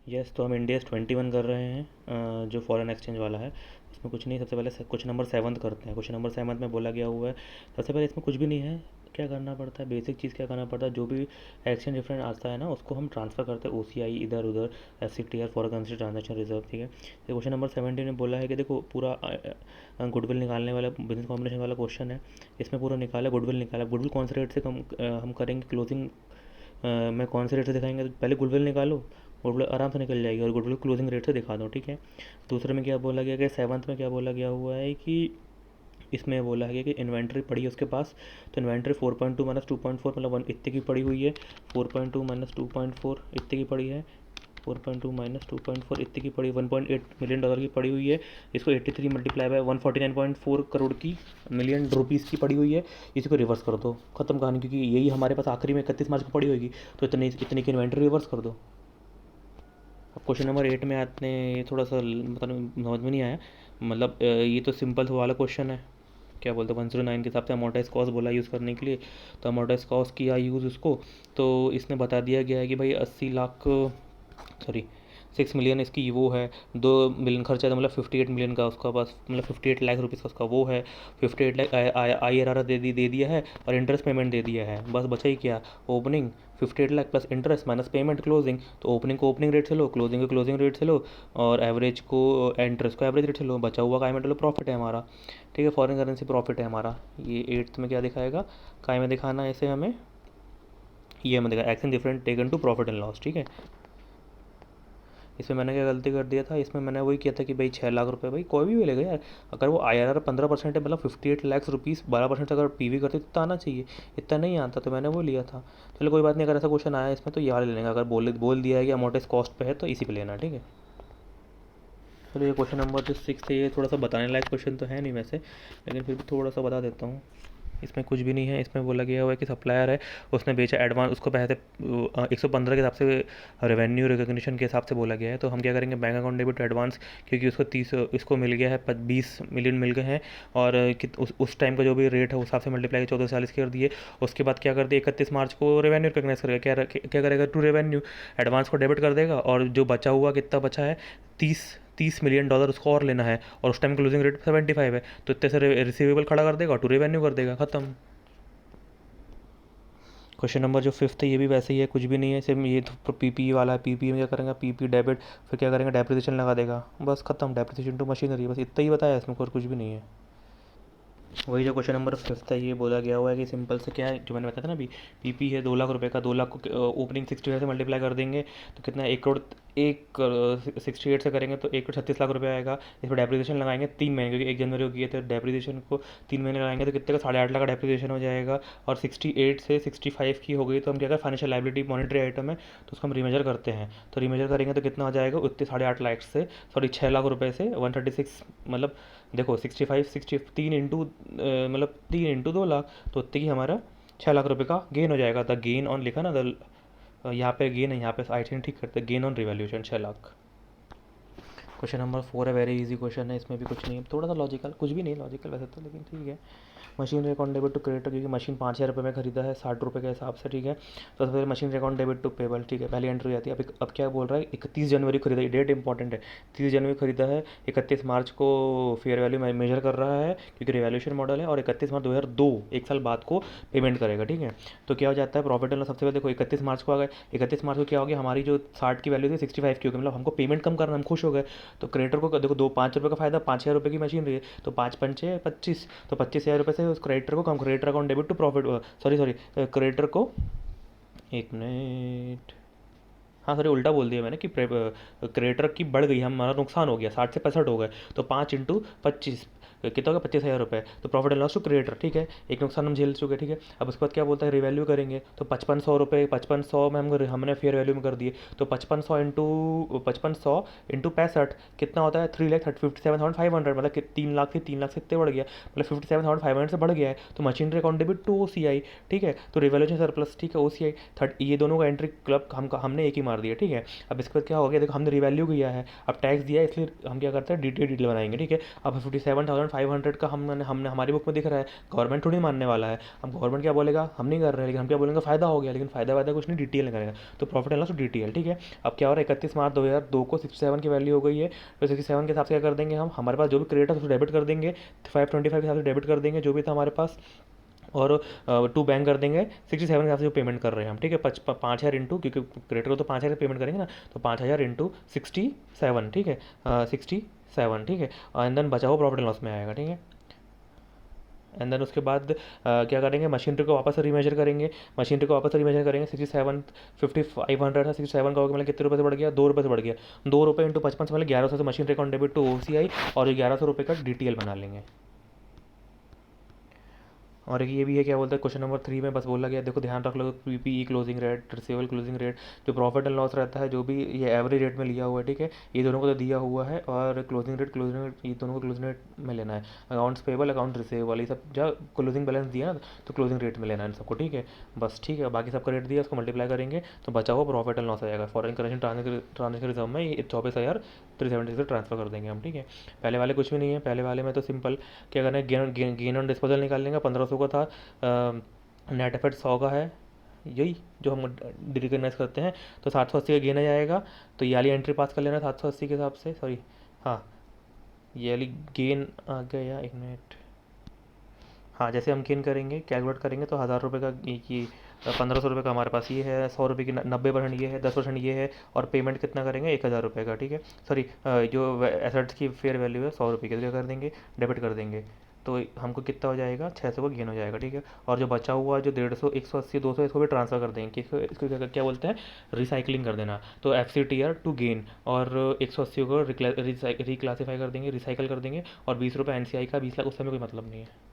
Yes, तो हम Indians 21 कर रहे हैं, जो फॉरेन एक्सचेंज वाला है। इसमें कुछ नहीं, सबसे पहले क्वेश्चन नंबर 7 करते हैं। क्वेश्चन नंबर 7 में बोला गया हुआ है, सबसे पहले इसमें कुछ भी नहीं है। क्या करना पड़ता है, बेसिक चीज़ क्या करना पड़ता है, जो भी एक्सचेंज डिफरेंस आता है ना उसको हम ट्रांसफ़र करते हैं OCI इधर उधर, FCTR foreign currency transaction reserve, ठीक है। तो क्वेश्चन नंबर 17 में बोला है कि देखो पूरा गुडविल निकालने वाला बिजनेस कॉम्बिनेशन वाला क्वेश्चन है। इसमें पूरा निकाला, गुडविल निकाला। गुडविल कौन से रेट से हम करेंगे क्लोजिंग में, कौन से रेट से दिखाएंगे, तो पहले गुडविल निकालो। गुडविल आराम से निकल जाएगी, और गुडविल क्लोजिंग रेट से दिखा दो, ठीक है। दूसरे में क्या बोला गया कि 7th में क्या बोला गया हुआ है कि इसमें बोला है कि इन्वेंट्री पड़ी है उसके पास। तो इन्वेंट्री 4.2 माइनस 2.4 मतलब 1 इतने की पड़ी हुई है। 4.2 माइनस 2.4 इतने की पड़ी है। 4.2 माइनस 2.4 इतने की पड़ी, $1.8 मिलियन की पड़ी हुई है। इसको 83 मल्टीप्लाई बाय 149.4 करोड़ की मिलियन रुपीज़ की पड़ी हुई है। इसी को रिवर्स कर दो, खत्म कहानी, क्योंकि यही हमारे पास आखिरी में 31 मार्च को पड़ी होगी। तो इतने की इन्वेंट्री रिवर्स कर दो। अब क्वेश्चन नंबर 8 में आते हैं। ये थोड़ा सा मतलब समझ में नहीं आया, मतलब ये तो सिंपल वाला क्वेश्चन है। क्या बोलते हैं 109 के हिसाब से अमोर्टाइज कॉस्ट बोला यूज़ करने के लिए। तो अमोर्टाइज कॉस्ट किया यूज़ उसको। तो इसमें बता दिया गया है कि भाई 80 लाख, सॉरी 6 मिलियन इसकी वो है। 2 मिलियन खर्चा है, तो मतलब 58 मिलियन का उसका पास, मतलब 58 लाख रुपीज़ का उसका वो है। 58 लाख IRR दे दिया है, और इंटरेस्ट पेमेंट दे दिया है। बस बचा ही क्या, opening 58 lakh plus interest minus payment closing. तो ओपनिंग को ओपनिंग रेट से लो, क्लोजिंग को क्लोजिंग रेट से लो, और एवरेज को इंटरेस्ट को एवरेज रेट से लो। बचा हुआ काय में डालो, प्रॉफिट है हमारा, ठीक है। फॉरेन करेंसी प्रॉफिट है हमारा। ये 8th में क्या दिखाएगा, काय में दिखाना है इसे हमें, ये हमें दिखा action different taken to profit and loss, ठीक है। इसमें मैंने क्या गलती कर दिया था, इसमें मैंने वही किया था कि भाई 6 लाख रुपये, भाई कोई भी मिलेगा यार। अगर वो IRR 15% है, मतलब 58 लाख रुपीज़ 12% अगर PV करते तो आना चाहिए। इतना नहीं आता, तो मैंने वो लिया था। चलो कोई बात नहीं, अगर ऐसा क्वेश्चन आया इसमें तो याद ले लेंगे। अगर बोल दिया है कि अमोर्टाइज कॉस्ट पे है तो इसी पे लेना, ठीक है। चलो ये क्वेश्चन नंबर जो 6 है, ये थोड़ा सा बताने लायक क्वेश्चन तो है नहीं वैसे, लेकिन फिर भी थोड़ा सा बता देता हूँ। इसमें कुछ भी नहीं है। इसमें बोला गया हुआ है कि सप्लायर है, उसने बेचा एडवांस, उसको पैसे 115 के हिसाब से रेवेन्यू रिकग्निशन के हिसाब से बोला गया है। तो हम क्या करेंगे, बैंक अकाउंट डेबिट एडवांस, क्योंकि उसको 30 इसको मिल गया है 20 मिलियन मिल गए हैं। और उस टाइम का जो भी रेट है उस हिसाब से मल्टीप्लाई 1440 कर दिए। उसके बाद क्या कर दिए, 31 मार्च को रेवेन्यू रिकग्नाइज करेगा। क्या करेगा, टू रेवेन्यू एडवांस को डेबिट कर देगा, और जो बचा हुआ कितना बचा है, 30 मिलियन डॉलर उसको और लेना है, और उस टाइम क्लोजिंग रेट 75 है। तो इतने से रिसीवेबल खड़ा कर देगा, टू रेवेन्यू कर देगा, खत्म। क्वेश्चन नंबर जो 5th है, ये भी वैसे ही है, कुछ भी नहीं है। सिर्फ ये तो PPE वाला है। PPE में क्या करेंगे, PP डेबिट, फिर क्या करेंगे, डेप्रिसिएशन लगा देगा, बस खत्म। डेप्रिसिएशन टू मशीनरी, बस इतना ही बताया इसमें, और कुछ भी नहीं है। वही जो क्वेश्चन नंबर 5th है, ये बोला गया हुआ है कि सिंपल से क्या है, जो मैंने बताया था ना अभी, PP है 2 लाख रुपए का, 2 लाख को ओपनिंग 68 से मल्टीप्लाई कर देंगे तो कितना, 1 करोड़ 68 से करेंगे तो 1 करोड़ 36 लाख रुपये आएगा। इस पर डेप्रिसिएशन लगाएंगे 3 महीने, क्योंकि 1 जनवरी को किए थे। डेप्रिसिएशन को 3 महीने लगाएंगे तो कितने का, 8.5 लाख का डेप्रिसिएशन हो जाएगा। और 68 से 65 की हो गई, तो हम क्या करें, फाइनेंशियल लाइबिलिटी मॉनिटरी आइटम है तो उसको हम रिमेजर करते हैं। तो रिमेजर करेंगे तो कितना हो जाएगा, उतने 8.5 लाख से, सॉरी 6 लाख रुपये से 136, मतलब देखो 65 60 3 इंटू मतलब 3 इंटू 2 लाख, तो उतने की हमारा 6 लाख रुपये का गेन हो जाएगा। द गेन ऑन लिखा ना, द यहाँ पे गेन है, यहाँ पे आई थिंक ठीक करते हैं, gain on revaluation 6 lakh. Question number 4 है, वेरी इजी क्वेश्चन है। इसमें भी कुछ नहीं है, थोड़ा सा लॉजिकल, कुछ भी नहीं लॉजिकल वैसे तो, लेकिन ठीक है। Machine account debit to creditor, क्योंकि मशीन 5,000 रुपये में खरीदा है 60 रुपये के हिसाब से, ठीक है। तो सबसे पहले machine account debit to payable, ठीक है, पहली एंट्री आती है। अब क्या बोल रहा है, 31 जनवरी खरीदा है, डेट इंपॉर्टेंट है। 30 जनवरी खरीदा है, 31 मार्च को फेयर वैल्यू मेजर कर रहा है, क्योंकि रिवैल्यूएशन मॉडल है, और 31 मार्च 2002 एक साल बाद को पेमेंट करेगा, ठीक है। तो क्या हो जाता है, प्रॉफिट एंड लॉस सबसे पहले देखो 31 मार्च को आ गए। 31 मार्च को क्या हो गया, हमारी जो 60 की वैल्यू थी 65 की हो गई, मतलब हमको पेमेंट कम करना, हम खुश हो गए। तो क्रेडिटर को देखो, 5 रुपये का फायदा, 5,000 रुपये की मशीन रही है, तो 5 पंचे 25, तो 25,000 रुपये से उस क्रेडिटर को कम, creditor account debit to profit, sorry sorry creditor को, एक मिनट, हाँ सॉरी उल्टा बोल दिया मैंने कि क्रेडिटर की बढ़ गई, हमारा नुकसान हो गया, 60 से 65 हो गए, तो 5 इंटू 25 कितना होगा, 25,000 रुपये। तो profit and loss to creditor, ठीक है, एक नुकसान हम झेल चुके, ठीक है। अब उसके बाद क्या बोलता है, रिवैल्यू करेंगे, तो 5500 रुपये, 5500 में हमने फेयर वैल्यू में कर दिए, तो 5500 इंटू कितना होता है, 3,57,500, मतलब 3 लाख से 3 लाख से इतने बढ़ गया, मतलब 57,500 से बढ़ गया है। तो machinery account debit to OCI, ठीक है। तो रिवैल्यूएशन सरप्लस, ठीक है, OCI थर्ड, ये दोनों का एंट्री क्लब हमने एक ही मार दिया, ठीक है। अब इसके बाद क्या हो गया, देखो हमने रिवैल्यू किया है, अब टैक्स दिया है, इसलिए हम क्या करते हैं, डिटेल बनाएंगे, ठीक है। अब 6500 का हमने हमने हमारी बुक में दिख रहा है, गवर्नमेंट थोड़ी मानने वाला है। हम गवर्नमेंट क्या बोलेगा, हम नहीं कर रहे, लेकिन हम क्या बोलेंगे, फ़ायदा हो गया, लेकिन फ़ायदा वायदा कुछ नहीं, डिटेल नहीं करेगा। तो प्रॉफिट एंड लॉस डिटेल, ठीक है। अब क्या हो रहा है, 31 मार्च 2002 को 67 की वैल्यू हो गई है, तो 67 के हिसाब से क्या कर देंगे हम, हमारे पास जो भी क्रेडिट है उसको डेबिट कर देंगे, 525 के हिसाब से डेबिट कर देंगे जो भी था हमारे पास, और टू बैंक कर देंगे 67 के हिसाब से जो पेमेंट कर रहे हैं हम, ठीक है। 5,000 इंटू, क्योंकि क्रेडिटर को तो 5,000 पेमेंट करेंगे ना, तो 5,000 इंटू 67, ठीक है, 67, ठीक है। एंड देन बचा हुआ प्रॉफिट एंड लॉस में आएगा, ठीक है। एंड देन उसके बाद क्या करेंगे, मशीनरी को वापस रीमेजर करेंगे, मशीनरी को वापस रीमेजर करेंगे। 67 5500 था, 67 का हो गया, मतलब कितने रुपये से बढ़ गया, 2 रुपये से बढ़ गया। 2 रुपये इंटू 55 से मतलब 1100 से machinery account debit to OCI, और 1100 रुपये का DTL बना लेंगे। और एक ये भी है, क्या बोलते हैं, क्वेश्चन नंबर 3 में बस बोला गया, देखो ध्यान रख लो, PPE closing rate, receivable closing rate, जो प्रॉफिट एंड लॉस रहता है, जो भी ये एवरेज रेट में लिया हुआ है, ठीक है, ये दोनों को तो दिया हुआ है, और क्लोजिंग रेट ये दोनों को क्लोजिंग रेट में लेना है। अकाउंट्स पेबल, अकाउंट रिसीवेबल, ये सब जब क्लोजिंग बैलेंस दिया ना, तो क्लोजिंग रेट में लेना है इन सबको, ठीक है। बस ठीक है, बाकी सबका रेट दिया, उसको मल्टीप्लाई करेंगे तो बचा हुआ प्रॉफिट एंड लॉस आ जाएगा। फॉरेन करेंसी ट्रांजेक्शन रिजर्व में ये 24,370 से ट्रांसफर कर देंगे हम, ठीक है। पहले वाले कुछ भी नहीं है, पहले वाले में तो सिंपल क्या करना है, गेन ऑन डिस्पोजल निकाल लेंगे। 1500 का था, नेट इफेक्ट 100 का है, यही जो हम रिकग्नाइज करते हैं, तो 780 का गेन आ जाएगा। तो ये वाली एंट्री पास कर लेना 780 के हिसाब से, सॉरी हाँ, ये वाली गेन आ गया, एक मिनट, हाँ, जैसे हम गेन करेंगे, कैलकुलेट करेंगे, तो 1000 रुपये का ये 1500 रुपये का हमारे पास ये है, 100 रुपये की 90% ये है, 10% ये है, और पेमेंट कितना करेंगे, 1000 रुपये का, ठीक है। सॉरी, जो एसेट्स की फेयर वैल्यू है 100 रुपये की, तो क्या कर देंगे, डेबिट कर देंगे। तो हमको कितना हो जाएगा, 600 का गेन हो जाएगा, ठीक है। और जो बचा हुआ जो 150, 180, 200, इसको भी ट्रांसफ़र कर देंगे, इसको इसको क्या बोलते हैं, रिसाइकलिंग कर देना। तो FCTR टू गेन, और 180 को रिक्लासीफाई कर देंगे, रिसाइकल कर देंगे, और 20 रुपये NCI का 20 लाख, उससे हमें कोई मतलब नहीं है।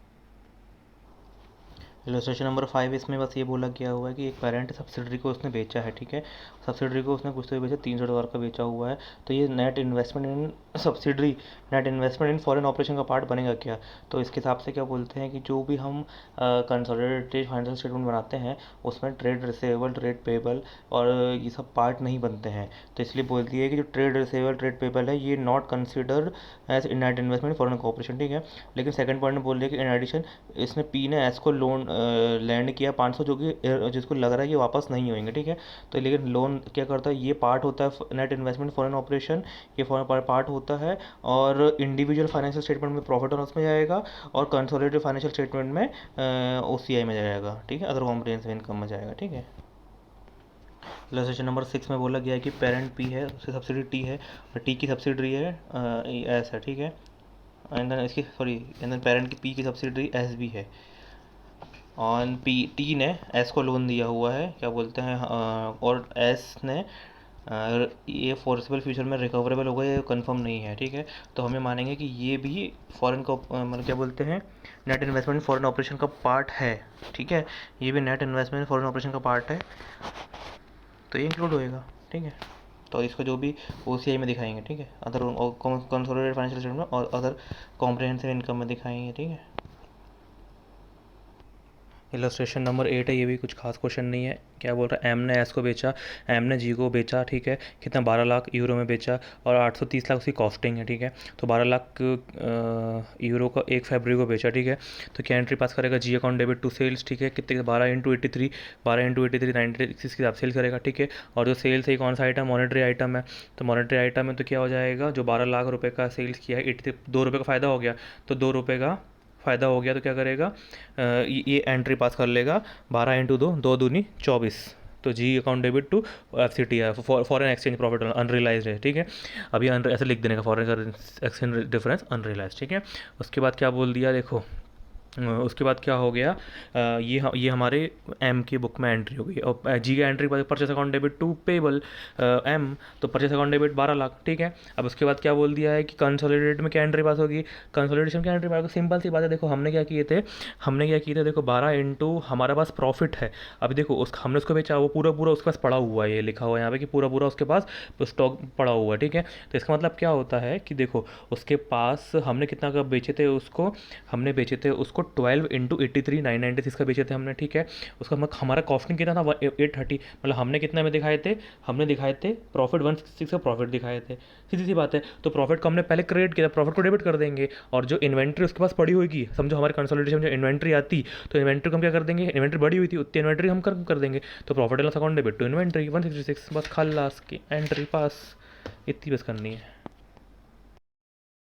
इलस्ट्रेशन नंबर 5, इसमें बस ये बोला गया हुआ है कि एक पेरेंट सब्सिडरी को उसने बेचा है, ठीक है। सब्सिडरी को उसने कुछ तो बेचा, 300,000 का बेचा हुआ है। तो ये net investment in subsidiary, net investment in foreign operation का पार्ट बनेगा क्या। तो इसके हिसाब से क्या बोलते हैं कि जो भी हम कंसोलिडेटेड फाइनेंशियल स्टेटमेंट बनाते हैं, उसमें ट्रेड रिसीवेबल, ट्रेड पेबल और ये सब पार्ट नहीं बनते हैं। तो इसलिए बोल दिया है कि जो ट्रेड रिसीवेबल, ट्रेड पेबल है, ये not considered as net investment foreign corporation, ठीक है। लेकिन सेकंड पॉइंट में बोल दिया कि इन एडिशन इसने पी ने एस को लोन लैंड किया 500, जो कि जिसको लग रहा है कि वापस नहीं होंगे, ठीक है। तो लेकिन लोन क्या करता है, ये पार्ट होता है नेट इन्वेस्टमेंट फॉरेन ऑपरेशन, ये फॉरेन पार्ट होता है, और इंडिविजुअल फाइनेंशियल स्टेटमेंट में प्रॉफिट और लॉस में जाएगा, और कंसोलिडेटेड फाइनेंशियल स्टेटमेंट में OCI में जाएगा, ठीक है, अदर कॉम्प्रिहेंसिव इनकम में जाएगा, ठीक है। इलस्ट्रेशन नंबर 6 में बोला गया है कि पेरेंट P है, उसकी सब्सिडी T है, और T की सब्सिडरी है S है, ठीक है। एंड देन इसकी, सॉरी, एंड देन पेरेंट की P की सब्सिडरी S भी है, और T ने S को लोन दिया हुआ है, क्या बोलते हैं, और S ने ये फोर्सेबल फ्यूचर में रिकवरेबल होगा, ये कंफर्म नहीं है, ठीक है। तो हमें मानेंगे कि ये भी फॉरेन का मतलब क्या बोलते हैं, नेट इन्वेस्टमेंट फॉरेन ऑपरेशन का पार्ट है, ठीक है। ये भी नेट इन्वेस्टमेंट फॉरेन ऑपरेशन का पार्ट है, तो ये इंक्लूड होएगा, ठीक है। तो इसको जो भी OCI में दिखाएंगे, ठीक है, अदर कंसोलिडेटेड फाइनेंशियल स्टेटमेंट और अदर कॉम्प्रिहेंसिव इनकम में दिखाएंगे, ठीक है। इलस्ट्रेशन नंबर 8 है, ये भी कुछ खास क्वेश्चन नहीं है। क्या बोल रहा है, एम ने एस को बेचा, एम ने जी को बेचा, ठीक है, कितना, 12 लाख यूरो में बेचा, और 830 लाख उसकी कॉस्टिंग है, ठीक है। तो 12 लाख यूरो का 1 फरवरी को बेचा, ठीक है। तो क्या एंट्री पास करेगा, जी अकाउंट डेबिट टू सेल्स, ठीक है, कितने, 12 × 83, 96 के हिसाब सेल करेगा, ठीक है। और जो सेल्स है कौन सा आइटम, मॉनेटरी आइटम है, तो मॉनेटरी आइटम में तो क्या हो जाएगा, जो 12 लाख रुपये का सेल्स किया है, 2 रुपये का फ़ायदा हो गया, तो 2 रुपये का फ़ायदा हो गया, तो क्या करेगा, ये एंट्री पास कर लेगा, 12 × 2, 2 दूनी 24, तो जी account debit to FCTR, foreign exchange profit unrealise है, ठीक है। अभी ऐसे लिख देने का, फॉरेन एक्सचेंज डिफरेंस अनरियलाइज, ठीक है। उसके बाद क्या बोल दिया, देखो उसके बाद क्या हो गया, ये हमारे एम की बुक में एंट्री हो गई, और जी का entry purchase account debit to payable M, तो परचेस अकाउंट डेबिट 12 लाख, ठीक है। अब उसके बाद क्या बोल दिया है कि कंसोलिडेट में क्या एंट्री पास होगी, कंसोलिडेशन की एंट्री पास होगी, सिंपल सी बात है। देखो हमने क्या किए थे, देखो 12 इंटू हमारे पास प्रॉफिट है, अभी देखो हमने उसको बेचा, वो पूरा पूरा उसके पास पड़ा हुआ है, ये लिखा हुआ है यहाँ पे कि पूरा पूरा उसके पास स्टॉक पड़ा हुआ है, ठीक है। तो इसका मतलब क्या होता है कि देखो उसके पास हमने कितना का बेचे थे उसको, हमने बेचे थे उसको 12 इंटू 83,996 का बेचे थे हमने, ठीक है। उसका हमारा कॉस्टिंग कितना था, 830, मतलब हमने कितने में दिखाए थे, हमने दिखाए थे प्रॉफिट 166 का प्रॉफिट दिखाए थे। सीधी सी बात है, तो प्रॉफिट को हमने पहले क्रिएट किया, प्रॉफिट को डेबिट कर देंगे, और जो इन्वेंट्री उसके पास पड़ी होगी, समझो हमारे कंसोलिडेशन में जो इन्वेंट्री आती, तो इन्वेंट्री को हम क्या कर देंगे, इन्वेंट्री बड़ी हुई थी उतनी इन्वेंट्री हम कर देंगे, तो profit and loss account debit to inventory 166, बस खल्लास की एंट्री पास, इतनी बस करनी है।